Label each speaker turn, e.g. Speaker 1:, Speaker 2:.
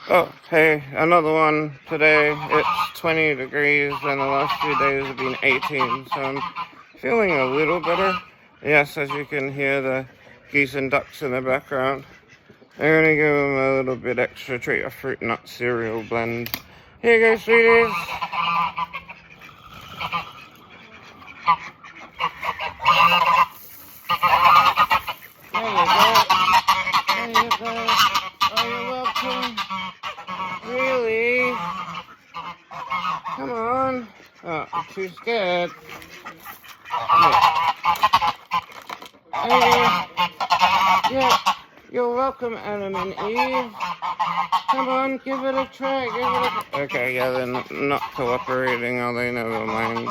Speaker 1: Oh, hey, another one. Today it's 20 degrees and the last few days have been 18, so I'm feeling a little better. Yes, as you can hear the geese and ducks in the background. I'm gonna give them a little bit extra treat, a fruit nut cereal blend. Here you go, sweeties. There you go. There you go. Oh, you're welcome. Really? Come on. Oh, I'm too scared. Yeah. Yeah. You're welcome, Adam and Eve. Come on, give it a try. Okay, yeah, they're not cooperating, are they? Never mind.